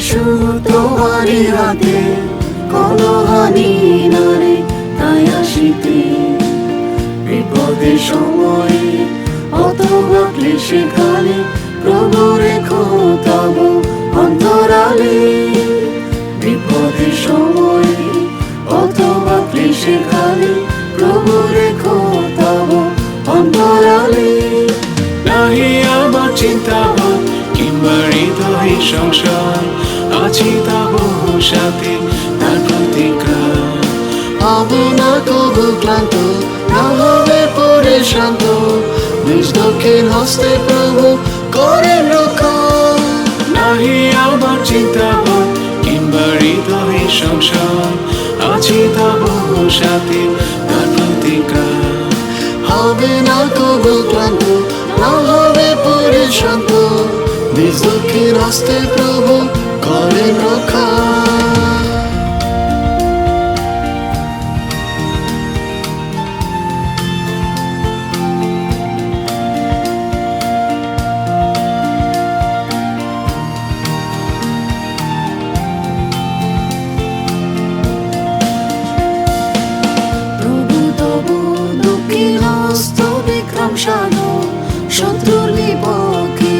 শুধু তোমারই হাতে, কোনো হানি নারে তাই আসিতে। বিপদের সময়ে অথবা ক্লেশের কালে প্রভু রেখো তব অন্তরালে। বিপদের সময়ে অথবা ক্লেশের কালে প্রভু রেখো তব অন্তরালে। নাহি আমার চিন্তা কিংবা হৃদয় সংসার, আছি তব সাথে তার প্রতিকার। হবে না কবু ক্লান্ত, না হবে পরে শান্ত, নিজ দক্ষিণ হস্তে প্রভু করেন রক্ষা। নাহি আমার চিন্তা কিংবা হৃদয় সংসার, আছি তব সাথে তার প্রতিকার। হবে না কবু ক্লান্ত, না হবে পরে শান্ত, নিজ দক্ষিণ হস্তে প্রভু করেন রক্ষা। শত্রুর বিপক্ষে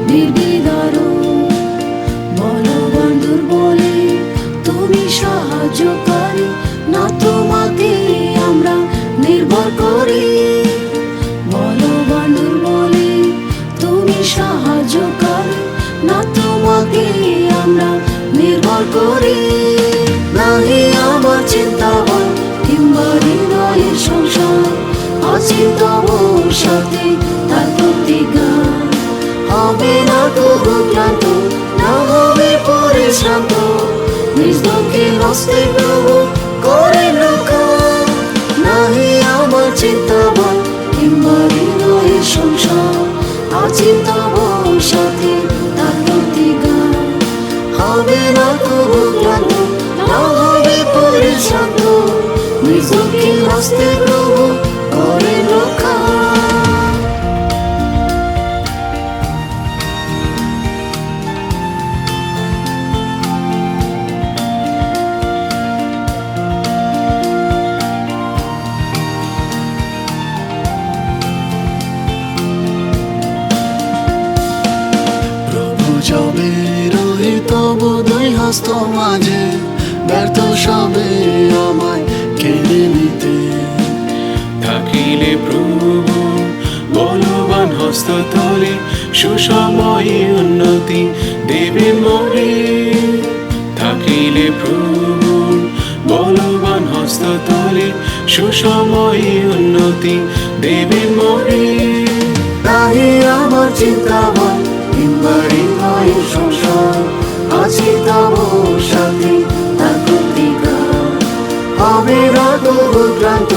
নির্বিধার, বলবান দুর্বলে তুমি সাহায্যকারী, না তোমাকে আমরা নির্ভর করি। বলবান দুর্বলে তুমি সাহায্যকারী, না তোমাকে আমরা নির্ভর করি। নাহি আমার চিন্তা কিংবা হৃদয়ের সংসার, আছি তব সাথে তার প্রতিকার। হবে না কবু ক্লান্ত, না হবে পরে শান্ত, নিজ দক্ষিণ হস্তে প্রভু করেন রক্ষা। নাহি আমার চিন্তা কিংবা হৃদয়ের সংসার, আছি তব সাথে তার প্রতিকার। হবে না কবু ক্লান্ত, না হবে পরে শান্ত, নিজ দক্ষিণ হস্তে প্রভু করেন রক্ষা। প্রভু যাবে রহি তব দুই হস্ত মাঝে, ব্যর্থ সবে আমায় কেড়ে নিতে। থাকিলে প্রভু বলবান হস্ততলে, সুসময়ে উন্নতি দেবেন মোরে। থাকিলে প্রভু বলবান হস্ততলে, সুসময়ে উন্নতি দেবেন মোরে। নাহি আমার চিন্তা কিংবা হৃদয়ের সংসার, আছি তব সাথে তার প্রতিকার। হবে না কবু ক্লান্ত,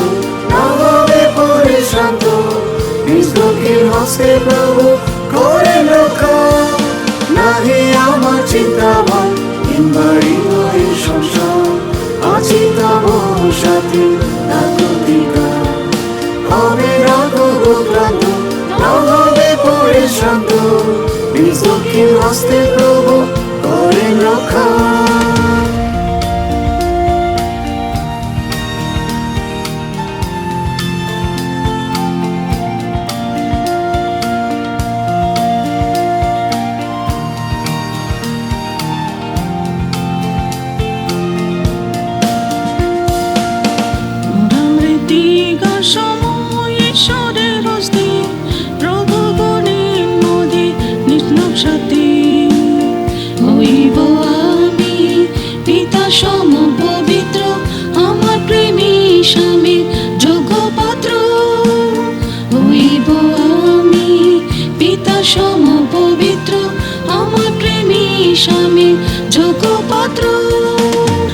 না হবে পরে শান্ত, নিজ দক্ষিণ হস্তে প্রভু করেন রক্ষা। নাহি আমার চিন্তা কিংবা হৃদয়ের সংসার, আছি তব সাথে তার প্রতিকার। হবে না কবু ক্লান্ত, না হবে পরে শান্ত, নিজ দক্ষিণ হস্তে প্রভু করেন রক্ষা।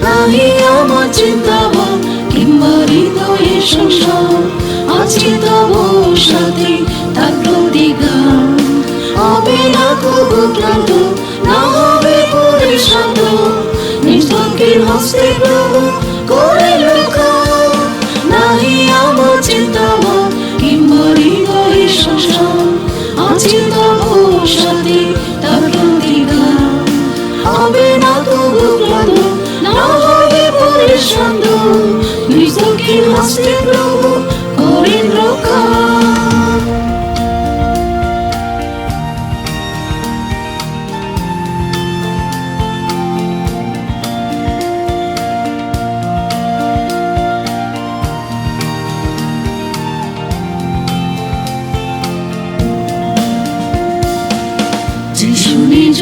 নাহি আমার চিন্তা কিংবা হৃদয়ের সংসার, আছি তব সাথে তার প্রতিকার। হবে না কবু ক্লান্ত, না হবে পরে শান্ত, নিজ দক্ষিণ হস্তে প্রভু করেন রক্ষা। নাহি আমার চিন্তা কিংবা হৃদয়ের সংসার, আছি তব সাথে তার প্রতিকার। হবে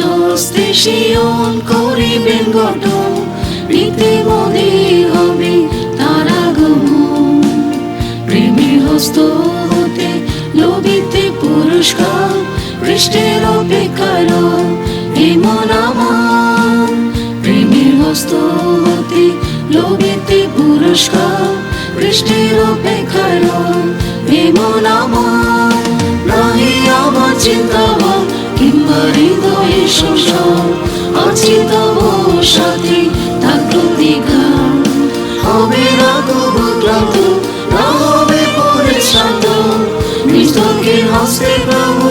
স্বস্তি সিয়ন করিবেন গঠন, নিতে মদির হবে তার আগমন। প্রেমের হস্ত হতে লোভিতে পুরস্কার, পৃষ্ঠের অপেক্ষায় এমন আমার। প্রেমের হস্ত হতে লোভিতে পুরস্কার, পৃষ্ঠের অপেক্ষায় এমন আমার। নাহি আমার চিন্তা কিংবা হৃদয়ে সংসার, আছি তব সাথে তার প্রতিজ্ঞা। হবে না তবু ক্লান্ত, না হবে পরিশ্রান্ত, নিজ দুঃখের হস্তে প্রভু